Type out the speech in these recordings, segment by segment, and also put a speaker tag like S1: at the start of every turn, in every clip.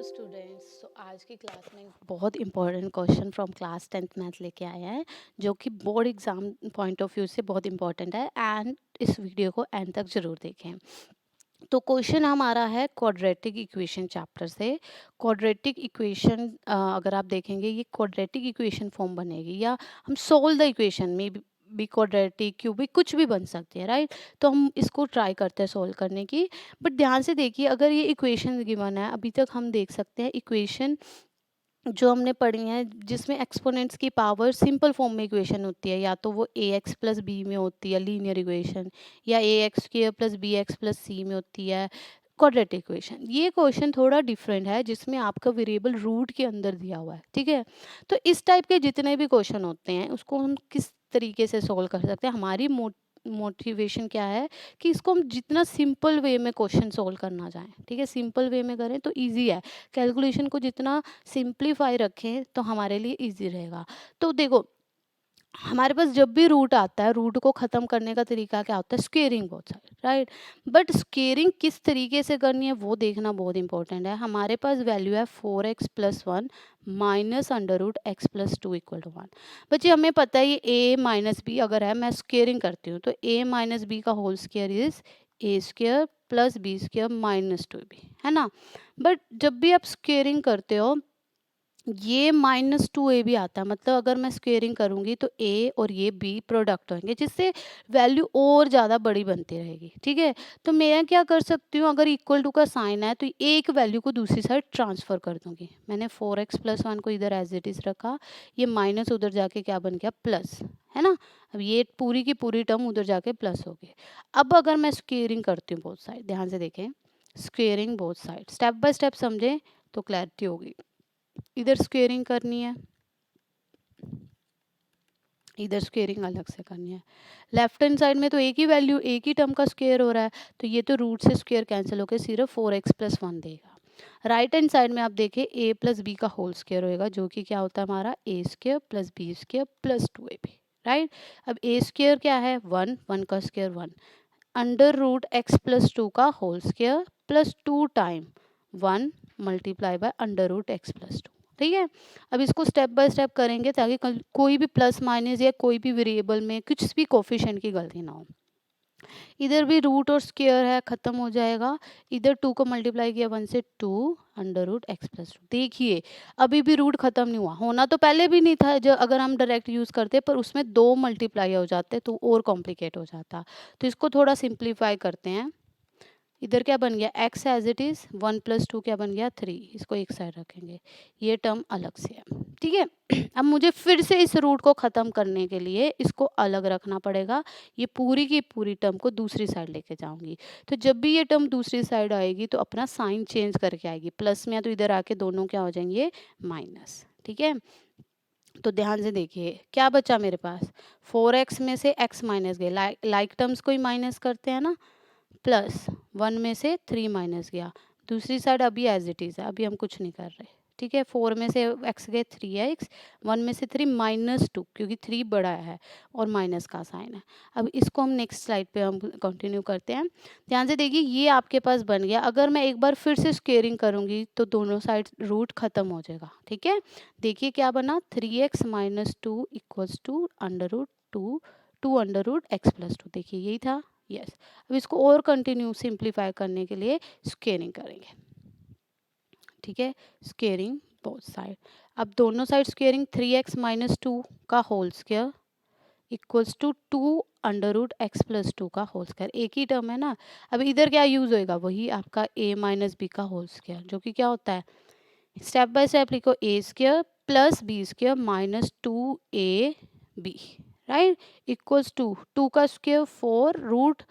S1: Students. आज की class में बहुत important question from class 10th math लेके आए हैं, जो कि board exam point of view से बहुत इंपॉर्टेंट है। एंड इस वीडियो को एंड तक जरूर देखें। तो क्वेश्चन हमारा है क्वाड्रेटिक इक्वेशन चैप्टर से। क्वाड्रेटिक इक्वेशन अगर आप देखेंगे, ये क्वाड्रेटिक इक्वेशन फॉर्म बनेगी, या हम सोल्व द इक्वेशन में भी क्वाड्रेटिक क्यूबिक कुछ भी बन सकती है, राइट। तो हम इसको ट्राई करते हैं सोल्व करने की। बट ध्यान से देखिए, अगर ये इक्वेशन गिवन है, अभी तक हम देख सकते हैं इक्वेशन जो हमने पढ़ी है जिसमें एक्सपोनेंट्स की पावर सिंपल फॉर्म में इक्वेशन होती है, या तो वो ए एक्स प्लस बी में होती है लीनियर इक्वेशन, या a x square plus b x plus c में होती है क्वाड्रेटिक इक्वेशन। ये क्वेश्चन थोड़ा डिफरेंट है, जिसमें आपका वेरिएबल रूट के अंदर दिया हुआ है, ठीक है। तो इस टाइप के जितने भी क्वेश्चन होते हैं, उसको हम किस तरीके से सोल्व कर सकते हैं, हमारी मोटिवेशन क्या है कि इसको हम जितना सिंपल वे में क्वेश्चन सोल्व करना चाहें, ठीक है। सिंपल वे में करें तो इजी है, कैलकुलेशन को जितना सिंप्लीफाई रखें तो हमारे लिए इजी रहेगा। तो देखो, हमारे पास जब भी रूट आता है, रूट को ख़त्म करने का तरीका क्या होता है, squaring both side, right. But squaring किस तरीके से करनी है वो देखना बहुत इंपॉर्टेंट है। हमारे पास वैल्यू है 4x+1 minus under root x plus two equal to 1। बच्चे हमें पता है ये a माइनस बी अगर है, मैं स्क्वेयरिंग करती हूँ तो a माइनस बी का whole square is A square plus B square minus 2b, है ना। बट जब भी आप स्क्वेयरिंग करते हो, ये -2a भी आता है, मतलब अगर मैं स्क्वेयरिंग करूंगी तो a और ये b प्रोडक्ट होंगे, जिससे वैल्यू और ज़्यादा बड़ी बनती रहेगी, ठीक है। तो मैं क्या कर सकती हूँ, अगर इक्वल टू का साइन है तो एक वैल्यू को दूसरी साइड ट्रांसफ़र कर दूंगी। मैंने 4x+1 को इधर एज इट इज़ रखा, ये माइनस उधर जाके क्या बन गया, प्लस, है ना। अब ये पूरी की पूरी टर्म उधर जाके प्लस हो गई। अब अगर मैं स्क्वेयरिंग करती हूँ बोथ साइड, ध्यान से देखें, squaring both side, step by step समझें तो क्लैरिटी होगी। इधर स्क्वेयरिंग करनी है, इधर स्क्वेयरिंग अलग से करनी है। लेफ्ट हैंड साइड में तो एक ही वैल्यू, एक ही टर्म का स्क्वेयर हो रहा है, तो ये तो रूट से स्क्वेयर कैंसिल होकर सिर्फ 4x+1 देगा। राइट हैंड साइड में आप देखिए a प्लस बी का होल स्क्वेयर होएगा, जो कि क्या होता है हमारा a square plus B square plus 2ab, right. अब ए स्क्वेयर क्या है, 1, 1 का square 1, under root x plus two का whole square plus 2 time 1 multiply by under root x plus 2, ठीक है। अब इसको स्टेप बाय स्टेप करेंगे ताकि कोई भी प्लस माइनस या कोई भी वेरिएबल में कुछ भी कोफिशिएंट की गलती ना हो। इधर भी रूट और स्क्वायर है, खत्म हो जाएगा। इधर 2 को मल्टीप्लाई किया 1 से, 2 अंडर रूट एक्स प्लस 2। देखिए अभी भी रूट खत्म नहीं हुआ, होना तो पहले भी नहीं था जो अगर हम डायरेक्ट यूज़ करते, पर उसमें 2 मल्टीप्लाई हो जाते तो और कॉम्प्लिकेट हो जाता। तो इसको थोड़ा सिंप्लीफाई करते हैं। इधर क्या बन गया, x as it is, 1 plus 2 क्या बन गया 3, इसको एक साइड रखेंगे, ये टर्म अलग से है, ठीक है। अब मुझे फिर से इस रूट को ख़त्म करने के लिए इसको अलग रखना पड़ेगा, ये पूरी की पूरी टर्म को दूसरी साइड लेके जाऊंगी। तो जब भी ये टर्म दूसरी साइड आएगी तो अपना साइन चेंज करके आएगी, प्लस में है तो इधर आके दोनों क्या हो जाएंगे, माइनस, ठीक है। तो ध्यान से देखिए क्या बचा मेरे पास, 4x में से x माइनस गए, लाइक टर्म्स को ही माइनस करते हैं ना, प्लस 1 में से 3 माइनस गया, दूसरी साइड अभी एज इट इज़ है, अभी हम कुछ नहीं कर रहे, ठीक है। 4 में से x गए 3x, 1 में से 3 -2, क्योंकि 3 बड़ा है और माइनस का साइन है। अब इसको हम नेक्स्ट स्लाइड पे हम कंटिन्यू करते हैं। ध्यान से देखिए ये आपके पास बन गया। अगर मैं एक बार फिर से स्क्वेयरिंग करूँगी तो दोनों साइड रूट खत्म हो जाएगा, ठीक है। देखिए क्या बना, 3x minus 2 equals to under root 2, 2 under root x plus 2, देखिए यही था, यस। अब इसको और कंटिन्यू सिंप्लीफाई करने के लिए स्क्वेयरिंग करेंगे, ठीक है। स्क्वेयरिंग बोथ साइड, अब दोनों साइड स्क्वेयरिंग, 3x माइनस 2 का whole square equals to 2 under root x plus 2 का होल स्क्वायर, एक ही टर्म है ना। अब इधर क्या यूज होएगा, वही आपका a माइनस बी का होल स्क्वायर, जो कि क्या होता है, स्टेप बाय स्टेप लिखो, a square plus b square minus 2ab, right, equals to 2 का square 4 root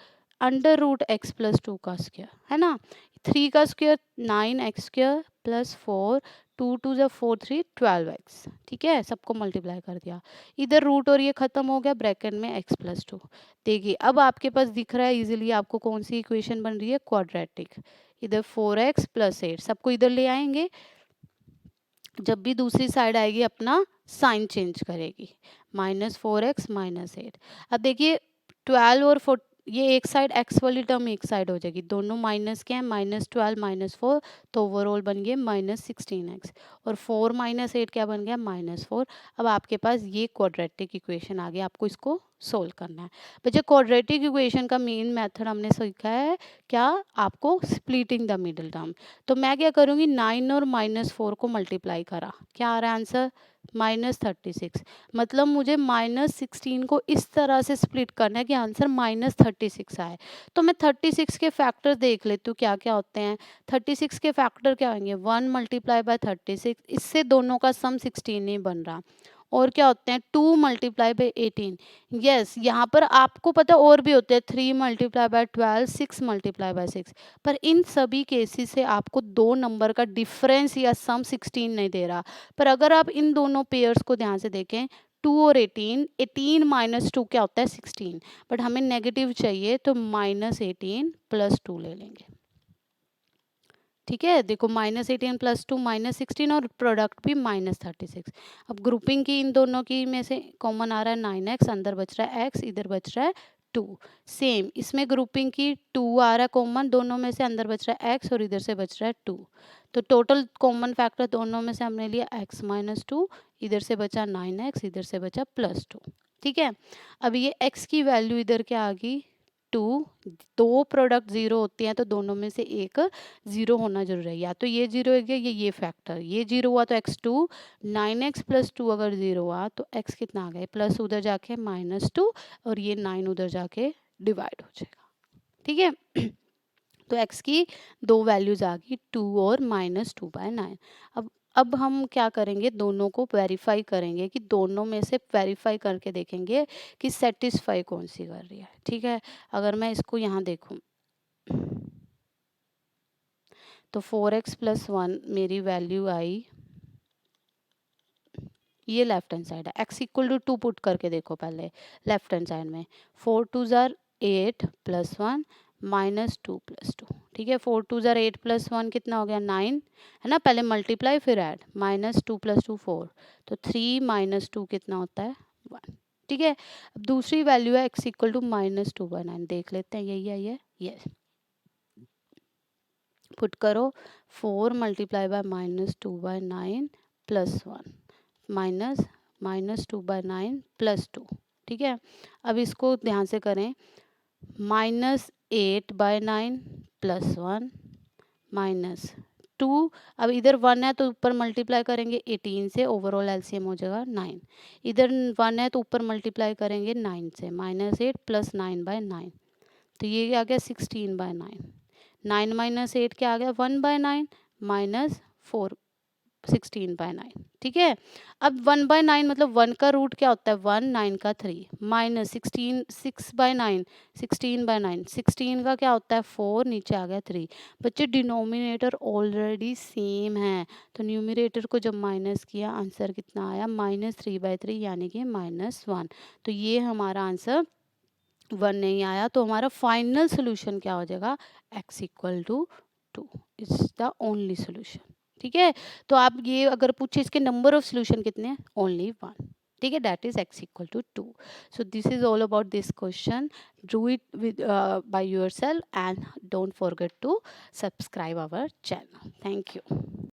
S1: under root x plus 2 का स्क्वायर, है ना। 3 का स्क्वायर 9x स्क्वायर प्लस 4, 2 2 जा 4 3 12x, ठीक है। सबको मल्टीप्लाई कर दिया, इधर रूट और ये खत्म हो गया, ब्रैकेट में x प्लस 2। देखिए अब आपके पास दिख रहा है इजीली आपको कौन सी इक्वेशन बन रही है, क्वाड्रेटिक। इधर 4x प्लस 8 सबको इधर ले आएंगे, जब भी दूसरी साइड आएगी अपना साइन चेंज करेगी, -4x -8। अब देखिए 12 और ये एक साइड एक्स वाली टर्म एक साइड हो जाएगी, दोनों माइनस के हैं, -12 -4, तो ओवरऑल बन गए -16x, और 4 - 8 क्या बन गया -4। अब आपके पास ये क्वाड्रेटिक इक्वेशन आ गया, आपको इसको सोल्व करना है। बच्चे क्वाड्रेटिक इक्वेशन का मेन मेथड हमने सीखा है क्या, आपको स्प्लिटिंग द मिडिल टर्म। तो मैं क्या करूँगी, 9 और -4 को मल्टीप्लाई करा, क्या आ रहा है आंसर -36। मतलब मुझे -16 को इस तरह से स्प्लिट करना है कि आंसर -36 आए। तो मैं 36 के फैक्टर देख लेती हूँ क्या क्या होते हैं। 36 के फैक्टर क्या होंगे, 1 मल्टीप्लाई बाय 36, इससे दोनों का सम 16 नहीं बन रहा। और क्या होते हैं, 2 मल्टीप्लाई बाय 18, यस यहाँ पर आपको पता और भी होते हैं, 3 मल्टीप्लाई बाय 12, 6 मल्टीप्लाई बाय 6, पर इन सभी केसेस से आपको दो नंबर का डिफरेंस या सम 16 नहीं दे रहा। पर अगर आप इन दोनों पेयर्स को ध्यान से देखें, 2 और 18, 18 -2 क्या होता है 16, बट हमें नेगेटिव चाहिए तो -18 + 2 ले लेंगे। ठीक है, देखो -18 + 2 -16, और प्रोडक्ट भी -36। अब ग्रुपिंग की इन दोनों की में से कॉमन आ रहा है 9x, अंदर बच रहा है x, इधर बच रहा है 2। सेम इसमें ग्रुपिंग की 2 आ रहा है कॉमन, दोनों में से अंदर बच रहा है x और इधर से बच रहा है 2। तो टोटल कॉमन फैक्टर दोनों में से हमने लिया x - 2, इधर से बचा 9x, इधर से बचा +2। ठीक है, अब ये x की वैल्यू इधर क्या आ गई 2। दो प्रोडक्ट जीरो होती हैं तो दोनों में से एक जीरो होना जरूरी है, या तो ये जीरो हो गया ये फैक्टर, ये जीरो हुआ तो x2, 9x + 2 अगर जीरो हुआ तो x कितना आ गया, प्लस उधर जाके -2, और ये 9 उधर जाके डिवाइड हो जाएगा। ठीक है तो x की दो वैल्यूज आ गई 2 और -2/9। अब हम क्या करेंगे, दोनों को वेरीफाई करेंगे कि दोनों में से वेरीफाई करके देखेंगे कि सेटिस्फाई कौन सी कर रही है। ठीक है, अगर मैं इसको यहाँ देखूँ तो 4x + 1 मेरी वैल्यू आई, ये लेफ्ट हैंड साइड है, x = 2 पुट करके देखो पहले लेफ्ट हैंड साइड में, 4 2 ज़ार 8 + 1 -2 + 2। ठीक है, 4 2 ज़ार 8 + 1 कितना हो गया 9, है ना, पहले मल्टीप्लाई फिर ऐड, -2 + 2 4, तो 3 - 2 कितना होता है 1। ठीक है, अब दूसरी वैल्यू है x = -2/9, देख लेते हैं यही आई है, ये पुट करो, 4 मल्टीप्लाई बाय -2/9 + 1 माइनस -2/9 + 2। ठीक है, अब इसको ध्यान से करें, -8/9 + 1 -2, अब इधर 1 है तो ऊपर मल्टीप्लाई करेंगे 18 से, ओवरऑल एलसीएम हो जाएगा 9, इधर 1 है तो ऊपर मल्टीप्लाई करेंगे 9 से, -8 + 9/9, तो ये आ गया 16/9, 9 - 8 क्या आ गया 1/9 -4 16/9। ठीक है, अब 1/9 मतलब 1 का रूट क्या होता है 1, 9 का 3, -16 6/9 16/9, 16 का क्या होता है 4, नीचे आ गया 3। बच्चे डिनोमिनेटर ऑलरेडी सेम है, तो न्यूमरेटर को जब माइनस किया आंसर कितना आया -3/3, यानी कि -1। तो ये हमारा आंसर 1 नहीं आया, तो हमारा फाइनल सोल्यूशन क्या हो जाएगा, x = 2 is the only solution. ठीक है, तो आप ये अगर पूछे इसके नंबर ऑफ सोल्यूशन कितने हैं, ओनली 1। ठीक है, that is x = 2। So this is all about this question, do it with by yourself and don't forget to subscribe our channel. Thank you.